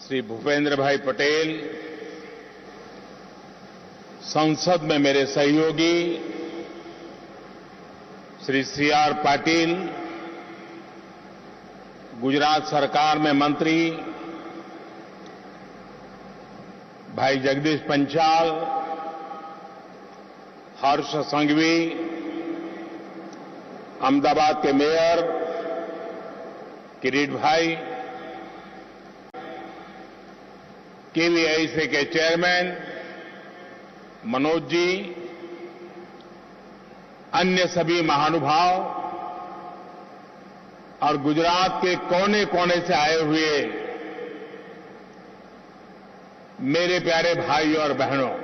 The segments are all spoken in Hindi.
श्री भूपेंद्र भाई पटेल, संसद में मेरे सहयोगी श्री सी.आर. पाटिल, गुजरात सरकार में मंत्री भाई जगदीश पंचाल, हर्ष संघवी, अहमदाबाद के मेयर किरीट भाई, केवीआईसी के चेयरमैन मनोज जी, अन्य सभी महानुभाव और गुजरात के कोने कोने से आए हुए मेरे प्यारे भाइयों और बहनों,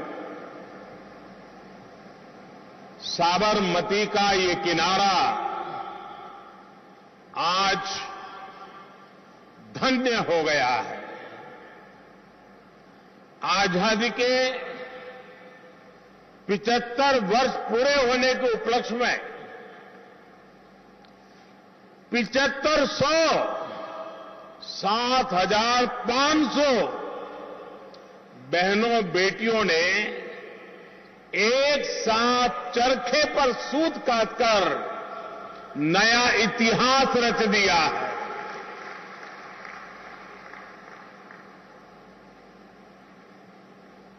साबरमती का ये किनारा आज धन्य हो गया है। आजादी के 75 वर्ष पूरे होने के उपलक्ष्य में 7,500 बहनों बेटियों ने एक साथ चरखे पर सूत काटकर नया इतिहास रच दिया है।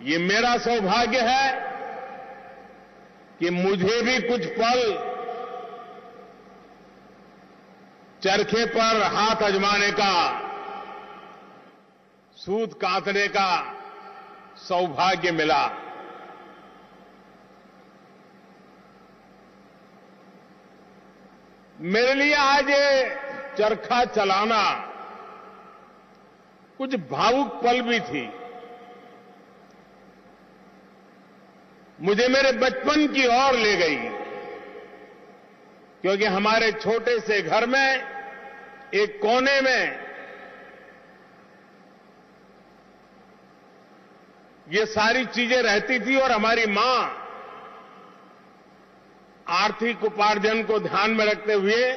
ये मेरा सौभाग्य है कि मुझे भी कुछ पल चरखे पर हाथ आजमाने का, सूत काटने का सौभाग्य मिला। मेरे लिए आज ये चरखा चलाना कुछ भावुक पल भी थी। मुझे मेरे बचपन की ओर ले गई, क्योंकि हमारे छोटे से घर में एक कोने में ये सारी चीजें रहती थी और हमारी मां आर्थिक उपार्जन को ध्यान में रखते हुए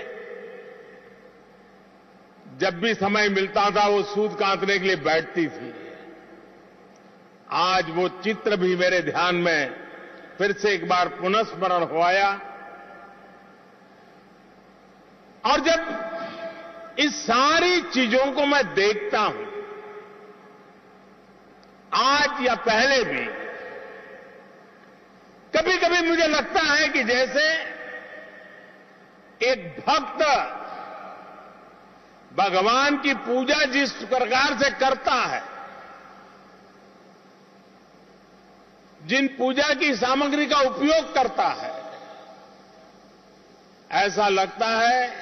जब भी समय मिलता था वो सूत काटने के लिए बैठती थी। आज वो चित्र भी मेरे ध्यान में फिर से एक बार पुनस्मरण हो आया। और जब इस सारी चीजों को मैं देखता हूं, आज या पहले भी, कभी कभी मुझे लगता है कि जैसे एक भक्त भगवान की पूजा जिस प्रकार से करता है, जिन पूजा की सामग्री का उपयोग करता है, ऐसा लगता है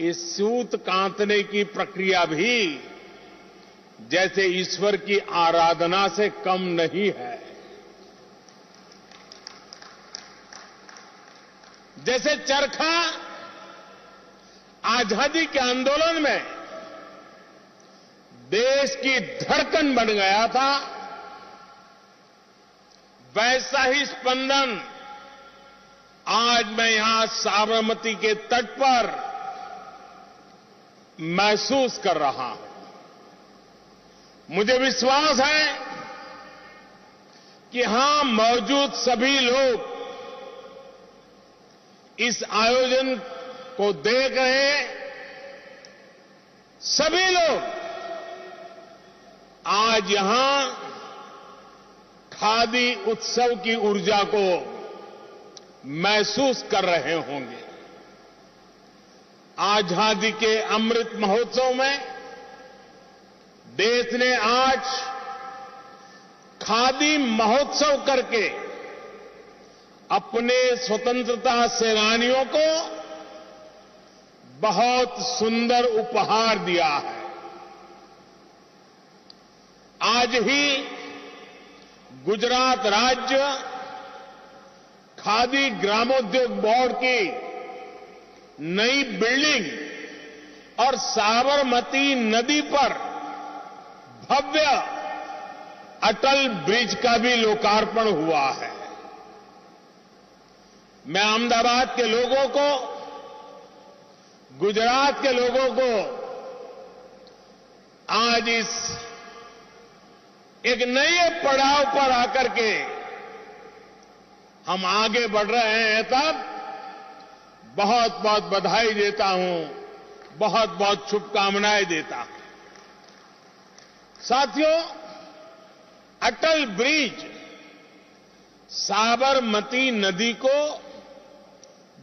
इस सूत काटने की प्रक्रिया भी जैसे ईश्वर की आराधना से कम नहीं है। जैसे चरखा आजादी के आंदोलन में देश की धड़कन बन गया था, वैसा ही स्पंदन आज मैं यहां साबरमती के तट पर महसूस कर रहा हूं। मुझे विश्वास है कि यहां मौजूद सभी लोग इस आयोजन को देख रहे सभी लोग आज यहां खादी उत्सव की ऊर्जा को महसूस कर रहे होंगे। आजादी के अमृत महोत्सव में देश ने आज खादी महोत्सव करके अपने स्वतंत्रता सेनानियों को बहुत सुंदर उपहार दिया है। आज ही गुजरात राज्य खादी ग्रामोद्योग बोर्ड की नई बिल्डिंग और साबरमती नदी पर भव्य अटल ब्रिज का भी लोकार्पण हुआ है। मैं अहमदाबाद के लोगों को, गुजरात के लोगों को आज इस एक नए पड़ाव पर आकर के हम आगे बढ़ रहे हैं, तब बहुत बहुत बधाई देता हूं, बहुत बहुत शुभकामनाएं देता हूं। साथियों, अटल ब्रिज साबरमती नदी को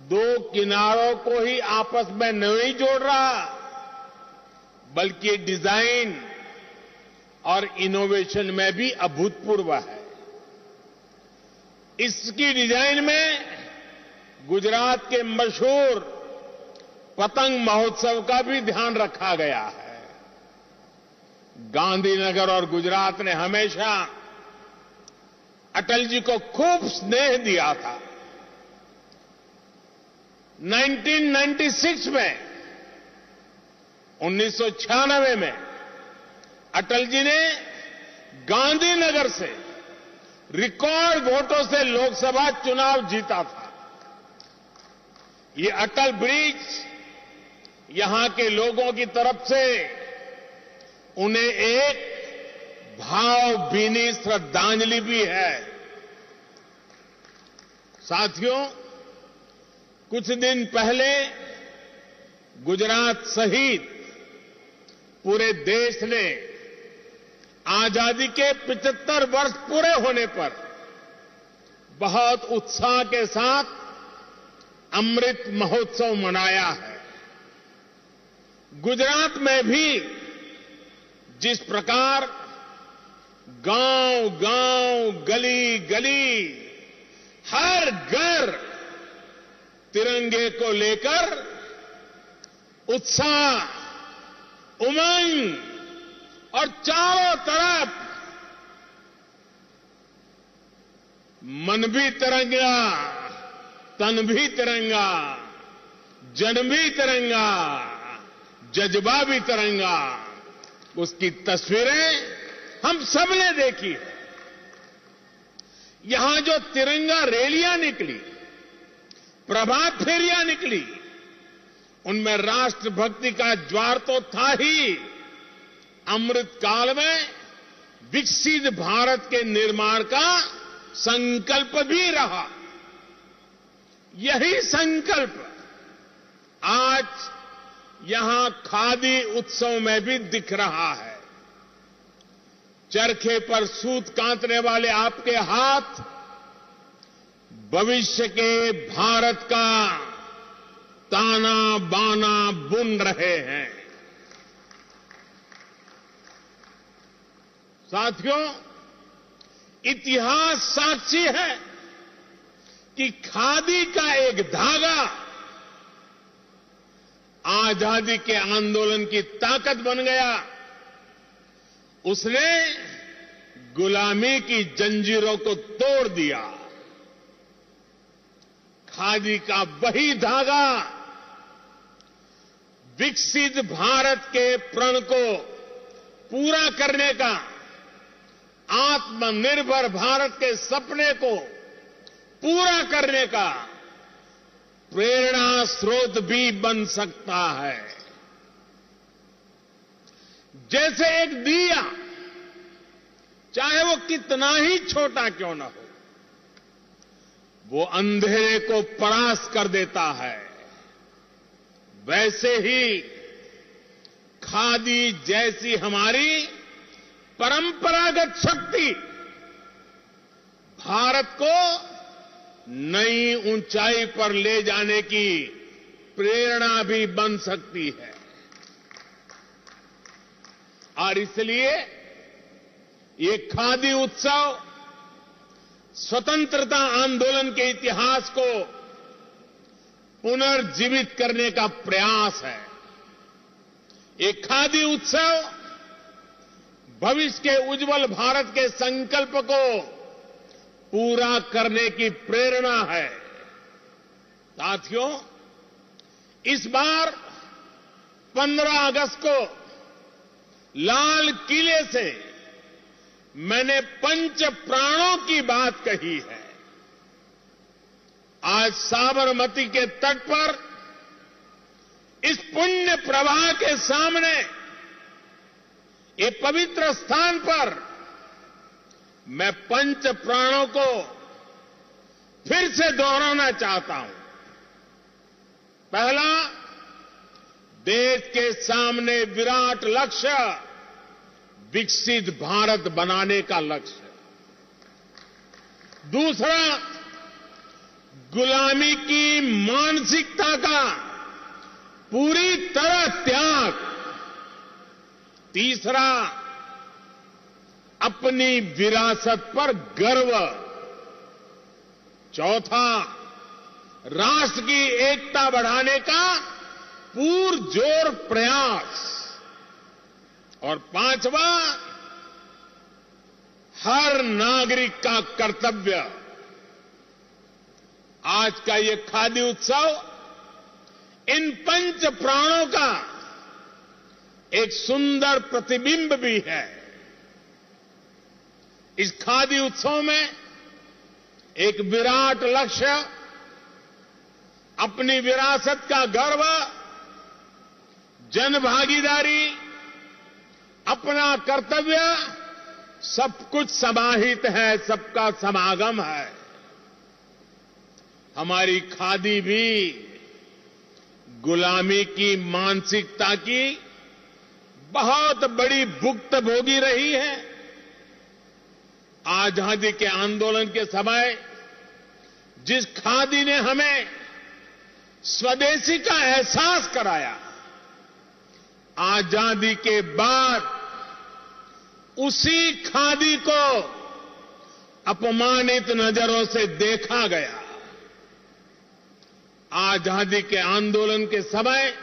दो किनारों को ही आपस में नहीं जोड़ रहा, बल्कि डिजाइन और इनोवेशन में भी अभूतपूर्व है। इसकी डिजाइन में गुजरात के मशहूर पतंग महोत्सव का भी ध्यान रखा गया है। गांधीनगर और गुजरात ने हमेशा अटल जी को खूब स्नेह दिया था। 1996 में 1996 में अटल जी ने गांधीनगर से रिकॉर्ड वोटों से लोकसभा चुनाव जीता था। ये अटल ब्रिज यहां के लोगों की तरफ से उन्हें एक भावभीनी श्रद्धांजलि भी है। साथियों, कुछ दिन पहले गुजरात सहित पूरे देश ने आजादी के 75 वर्ष पूरे होने पर बहुत उत्साह के साथ अमृत महोत्सव मनाया है। गुजरात में भी जिस प्रकार गांव गांव, गली गली, हर घर तिरंगे को लेकर उत्साह, उमंग और चारों तरफ मन भी तिरंगा, तन भी तिरंगा, जन भी तिरंगा, जज्बा भी तिरंगा, उसकी तस्वीरें हम सबने देखी है। यहां जो तिरंगा रैलियां निकली, प्रभात फेरियां निकली, उनमें राष्ट्रभक्ति का ज्वार तो था ही, अमृत काल में विकसित भारत के निर्माण का संकल्प भी रहा। यही संकल्प आज यहां खादी उत्सव में भी दिख रहा है। चरखे पर सूत कातने वाले आपके हाथ भविष्य के भारत का ताना बाना बुन रहे हैं। साथियों, इतिहास साक्षी है कि खादी का एक धागा आजादी के आंदोलन की ताकत बन गया। उसने गुलामी की जंजीरों को तोड़ दिया। खादी का वही धागा विकसित भारत के प्रण को पूरा करने का, आत्मनिर्भर भारत के सपने को पूरा करने का प्रेरणा स्रोत भी बन सकता है। जैसे एक दिया, चाहे वो कितना ही छोटा क्यों न हो, वो अंधेरे को परास्त कर देता है, वैसे ही खादी जैसी हमारी परंपरागत शक्ति भारत को नई ऊंचाई पर ले जाने की प्रेरणा भी बन सकती है। और इसलिए ये खादी उत्सव स्वतंत्रता आंदोलन के इतिहास को पुनर्जीवित करने का प्रयास है। ये खादी उत्सव भविष्य के उज्जवल भारत के संकल्प को पूरा करने की प्रेरणा है। साथियों, इस बार 15 अगस्त को लाल किले से मैंने पंच प्राणों की बात कही है। आज साबरमती के तट पर इस पुण्य प्रवाह के सामने, ये पवित्र स्थान पर मैं पंच प्राणों को फिर से दोहराना चाहता हूं। पहला, देश के सामने विराट लक्ष्य विकसित भारत बनाने का लक्ष्य। दूसरा, गुलामी की मानसिकता का पूरी तरह त्याग। तीसरा, अपनी विरासत पर गर्व। चौथा, राष्ट्र की एकता बढ़ाने का पुरजोर प्रयास। और पांचवा, हर नागरिक का कर्तव्य। आज का ये खादी उत्सव इन पंच प्राणों का एक सुंदर प्रतिबिंब भी है। इस खादी उत्सव में एक विराट लक्ष्य, अपनी विरासत का गर्व, जनभागीदारी, अपना कर्तव्य, सब कुछ समाहित है, सबका समागम है। हमारी खादी भी गुलामी की मानसिकता की बहुत बड़ी भुक्तभोगी रही है। आजादी के आंदोलन के समय जिस खादी ने हमें स्वदेशी का एहसास कराया, आजादी के बाद उसी खादी को अपमानित नजरों से देखा गया। आजादी के आंदोलन के समय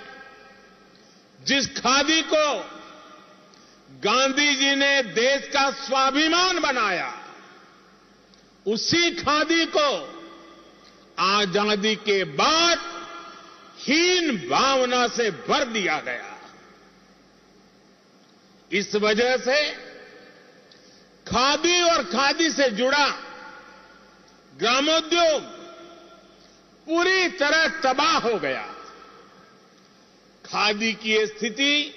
जिस खादी को गांधी जी ने देश का स्वाभिमान बनाया, उसी खादी को आजादी के बाद हीन भावना से भर दिया गया। इस वजह से खादी और खादी से जुड़ा ग्रामोद्योग पूरी तरह तबाह हो गया। खादी की ये स्थिति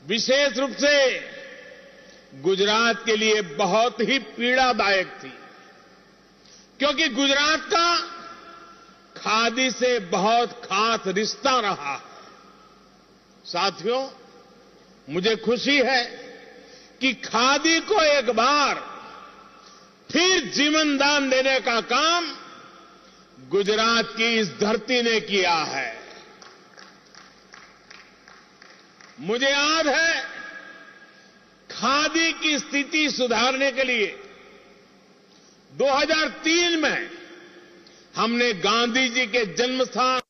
विशेष रूप से गुजरात के लिए बहुत ही पीड़ादायक थी, क्योंकि गुजरात का खादी से बहुत खास रिश्ता रहा है। साथियों, मुझे खुशी है कि खादी को एक बार फिर जीवन दान देने का काम गुजरात की इस धरती ने किया है। मुझे याद है, खादी की स्थिति सुधारने के लिए 2003 में हमने गांधी जी के जन्म स्थान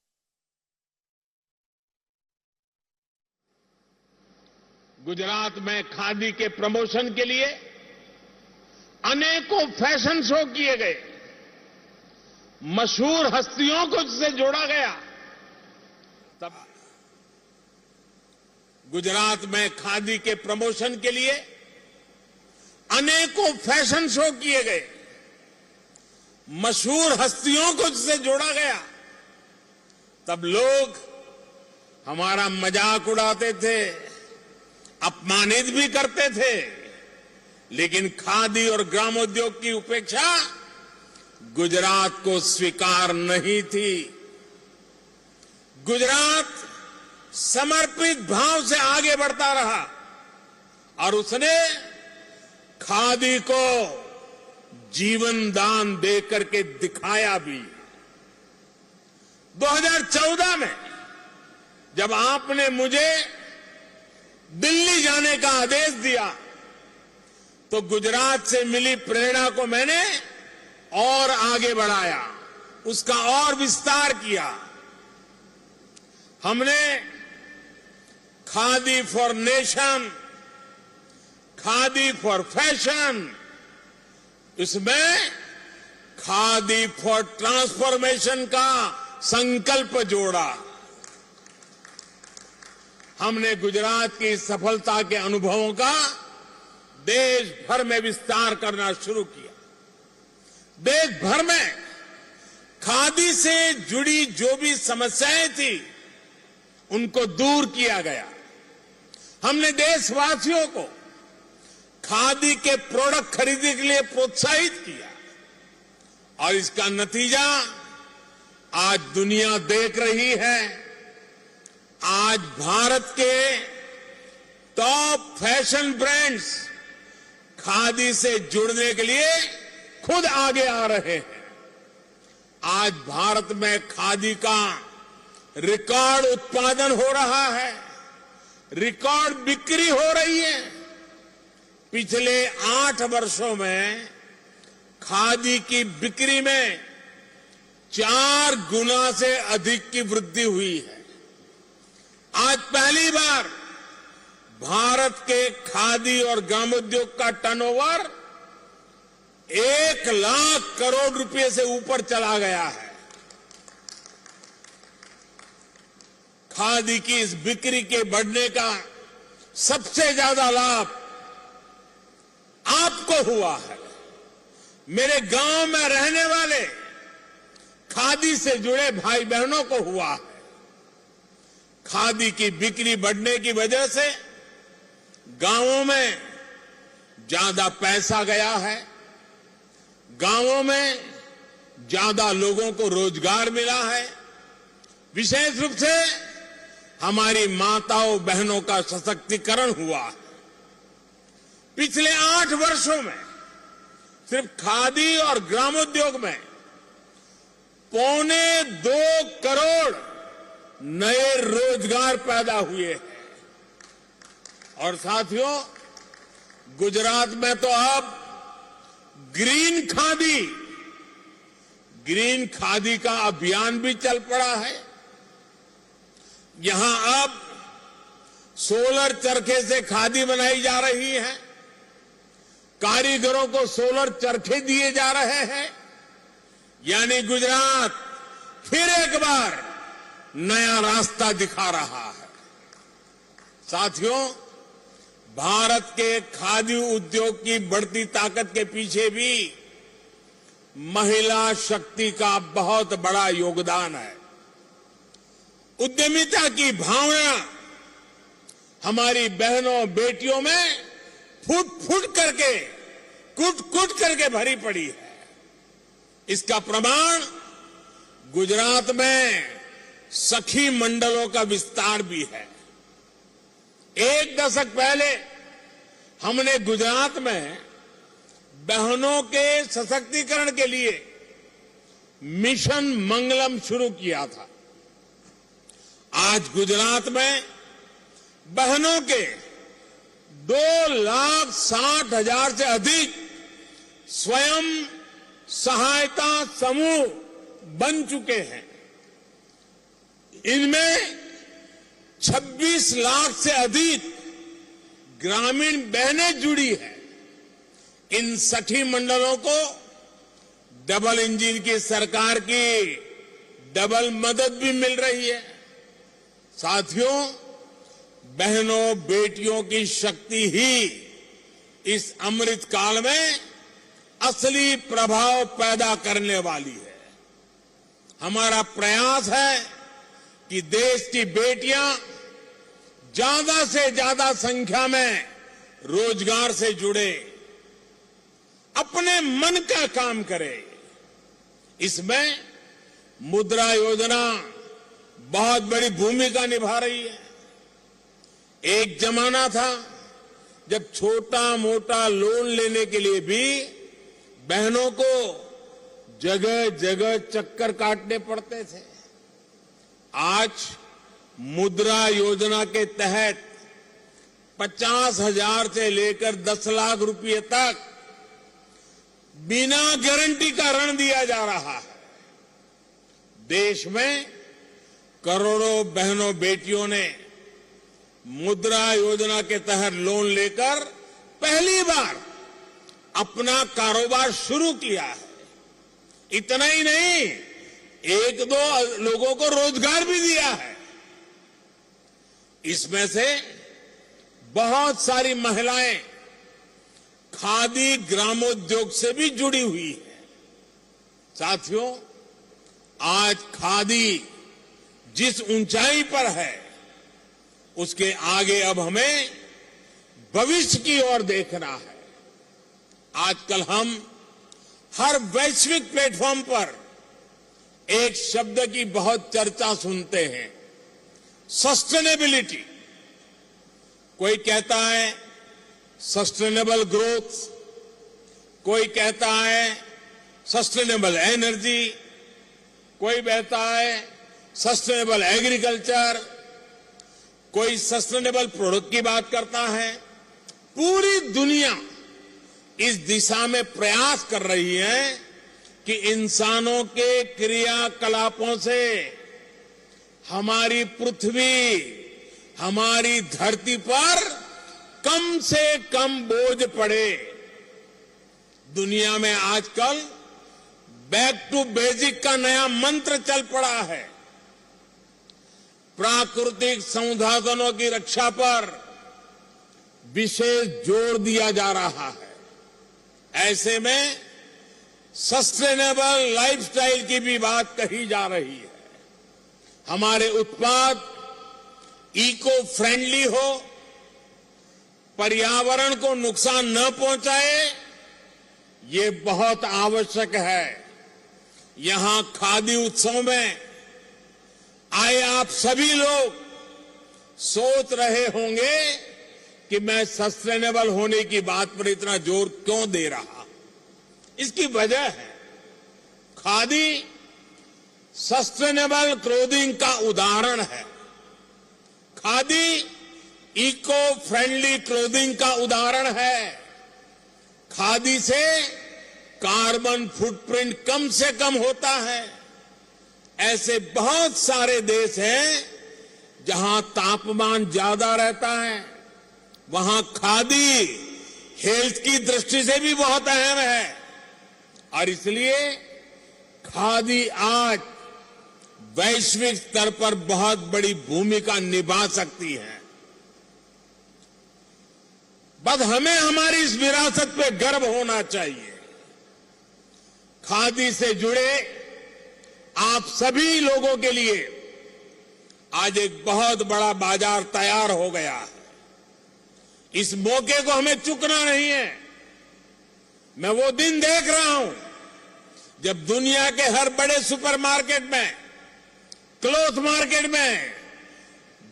गुजरात में खादी के प्रमोशन के लिए अनेकों फैशन शो किए गए, मशहूर हस्तियों को इससे जोड़ा गया। तब गुजरात में खादी के प्रमोशन के लिए अनेकों फैशन शो किए गए, मशहूर हस्तियों को इससे जोड़ा गया। तब लोग हमारा मजाक उड़ाते थे, अपमानित भी करते थे, लेकिन खादी और ग्रामोद्योग की उपेक्षा गुजरात को स्वीकार नहीं थी। गुजरात समर्पित भाव से आगे बढ़ता रहा और उसने खादी को जीवन दान दे करके दिखाया भी। 2014 में जब आपने मुझे दिल्ली जाने का आदेश दिया, तो गुजरात से मिली प्रेरणा को मैंने और आगे बढ़ाया, उसका और विस्तार किया। हमने khadi for nation, khadi for fashion, इसमें खादी फॉर ट्रांसफॉर्मेशन का संकल्प जोड़ा। हमने गुजरात की सफलता के अनुभवों का देश भर में विस्तार करना शुरू किया। देश भर में खादी से जुड़ी जो भी समस्याएं थी, उनको दूर किया गया। हमने देशवासियों को खादी के प्रोडक्ट खरीदने के लिए प्रोत्साहित किया और इसका नतीजा आज दुनिया देख रही है। आज भारत के टॉप फैशन ब्रांड्स खादी से जुड़ने के लिए खुद आगे आ रहे हैं। आज भारत में खादी का रिकॉर्ड उत्पादन हो रहा है, रिकॉर्ड बिक्री हो रही है। पिछले 8 वर्षों में खादी की बिक्री में 4 गुना से अधिक की वृद्धि हुई है। आज पहली बार भारत के खादी और ग्रामोद्योग का टर्नओवर 1 लाख करोड़ रुपए से ऊपर चला गया है। खादी की इस बिक्री के बढ़ने का सबसे ज्यादा लाभ आपको हुआ है। मेरे गांव में रहने वाले खादी से जुड़े भाई बहनों को हुआ है। खादी की बिक्री बढ़ने की वजह से गांवों में ज्यादा पैसा गया है, गांवों में ज्यादा लोगों को रोजगार मिला है। विशेष रूप से हमारी माताओं बहनों का सशक्तिकरण हुआ है। पिछले 8 वर्षों में सिर्फ खादी और ग्रामोद्योग में 2.25 करोड़ नए रोजगार पैदा हुए हैं। और साथियों, गुजरात में तो अब ग्रीन खादी का अभियान भी चल पड़ा है। यहां अब सोलर चरखे से खादी बनाई जा रही है, कारीगरों को सोलर चरखे दिए जा रहे हैं। यानी गुजरात फिर एक बार नया रास्ता दिखा रहा है। साथियों, भारत के खादी उद्योग की बढ़ती ताकत के पीछे भी महिला शक्ति का बहुत बड़ा योगदान है। उद्यमिता की भावना हमारी बहनों बेटियों में फुट करके भरी पड़ी है। इसका प्रमाण गुजरात में सखी मंडलों का विस्तार भी है। 1 दशक पहले हमने गुजरात में बहनों के सशक्तिकरण के लिए मिशन मंगलम शुरू किया था। आज गुजरात में बहनों के 2,60,000 से अधिक स्वयं सहायता समूह बन चुके हैं। इनमें 26 लाख से अधिक ग्रामीण बहनें जुड़ी हैं। इन सखी मंडलों को डबल इंजन की सरकार की डबल मदद भी मिल रही है। साथियों, बहनों बेटियों की शक्ति ही इस अमृत काल में असली प्रभाव पैदा करने वाली है। हमारा प्रयास है कि देश की बेटियां ज्यादा से ज्यादा संख्या में रोजगार से जुड़े, अपने मन का काम करें। इसमें मुद्रा योजना बहुत बड़ी भूमिका निभा रही है। एक जमाना था जब छोटा मोटा लोन लेने के लिए भी बहनों को जगह जगह चक्कर काटने पड़ते थे। आज मुद्रा योजना के तहत 50,000 से लेकर 10 लाख रुपए तक बिना गारंटी का ऋण दिया जा रहा है। देश में करोड़ों बहनों बेटियों ने मुद्रा योजना के तहत लोन लेकर पहली बार अपना कारोबार शुरू किया है। इतना ही नहीं, 1-2 लोगों को रोजगार भी दिया है। इसमें से बहुत सारी महिलाएं खादी ग्रामोद्योग से भी जुड़ी हुई है। साथियों, आज खादी जिस ऊंचाई पर है, उसके आगे अब हमें भविष्य की ओर देखना है। आजकल हम हर वैश्विक प्लेटफॉर्म पर एक शब्द की बहुत चर्चा सुनते हैं, सस्टेनेबिलिटी। कोई कहता है सस्टेनेबल ग्रोथ, कोई कहता है सस्टेनेबल एनर्जी, कोई कहता है सस्टेनेबल एग्रीकल्चर, कोई सस्टेनेबल प्रोडक्ट की बात करता है। पूरी दुनिया इस दिशा में प्रयास कर रही है कि इंसानों के क्रियाकलापों से हमारी पृथ्वी, हमारी धरती पर कम से कम बोझ पड़े। दुनिया में आजकल बैक टू बेसिक का नया मंत्र चल पड़ा है। प्राकृतिक संसाधनों की रक्षा पर विशेष जोर दिया जा रहा है। ऐसे में सस्टेनेबल लाइफस्टाइल की भी बात कही जा रही है। हमारे उत्पाद इको फ्रेंडली हो, पर्यावरण को नुकसान न पहुंचाए, ये बहुत आवश्यक है। यहां खादी उत्सव में आए आप सभी लोग सोच रहे होंगे कि मैं सस्टेनेबल होने की बात पर इतना जोर क्यों दे रहा। इसकी वजह है खादी सस्टेनेबल क्लोथिंग का उदाहरण है। खादी इको फ्रेंडली क्लोथिंग का उदाहरण है। खादी से कार्बन फुटप्रिंट कम से कम होता है। ऐसे बहुत सारे देश हैं जहां तापमान ज्यादा रहता है, वहां खादी हेल्थ की दृष्टि से भी बहुत अहम है। और इसलिए खादी आज वैश्विक स्तर पर बहुत बड़ी भूमिका निभा सकती है। बस हमें हमारी इस विरासत पे गर्व होना चाहिए। खादी से जुड़े आप सभी लोगों के लिए आज एक बहुत बड़ा बाजार तैयार हो गया है। इस मौके को हमें चूकना नहीं है। मैं वो दिन देख रहा हूं जब दुनिया के हर बड़े सुपरमार्केट में, क्लॉथ मार्केट में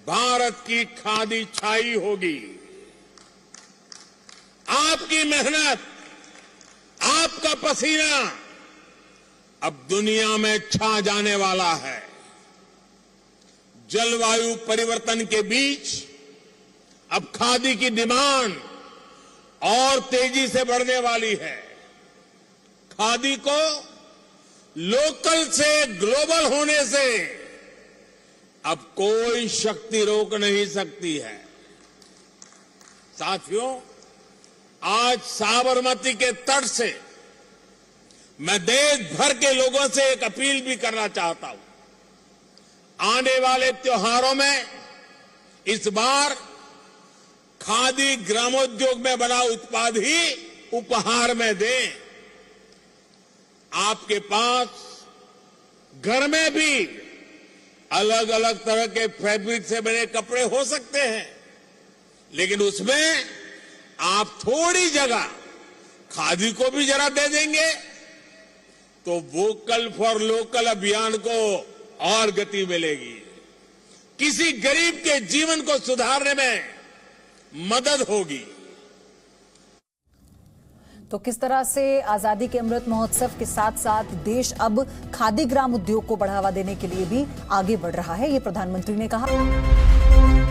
भारत की खादी छाई होगी। आपकी मेहनत, आपका पसीना अब दुनिया में छा जाने वाला है। जलवायु परिवर्तन के बीच अब खादी की डिमांड और तेजी से बढ़ने वाली है। खादी को लोकल से ग्लोबल होने से अब कोई शक्ति रोक नहीं सकती है। साथियों, आज साबरमती के तट से मैं देश भर के लोगों से एक अपील भी करना चाहता हूं। आने वाले त्योहारों में इस बार खादी ग्रामोद्योग में बना उत्पाद ही उपहार में दें। आपके पास घर में भी अलग अलग तरह के फैब्रिक से बने कपड़े हो सकते हैं, लेकिन उसमें आप थोड़ी जगह खादी को भी जरा दे देंगे तो वोकल फॉर लोकल अभियान को और गति मिलेगी। किसी गरीब के जीवन को सुधारने में मदद होगी। तो किस तरह से आजादी के अमृत महोत्सव के साथ साथ देश अब खादी ग्राम उद्योग को बढ़ावा देने के लिए भी आगे बढ़ रहा है, ये प्रधानमंत्री ने कहा।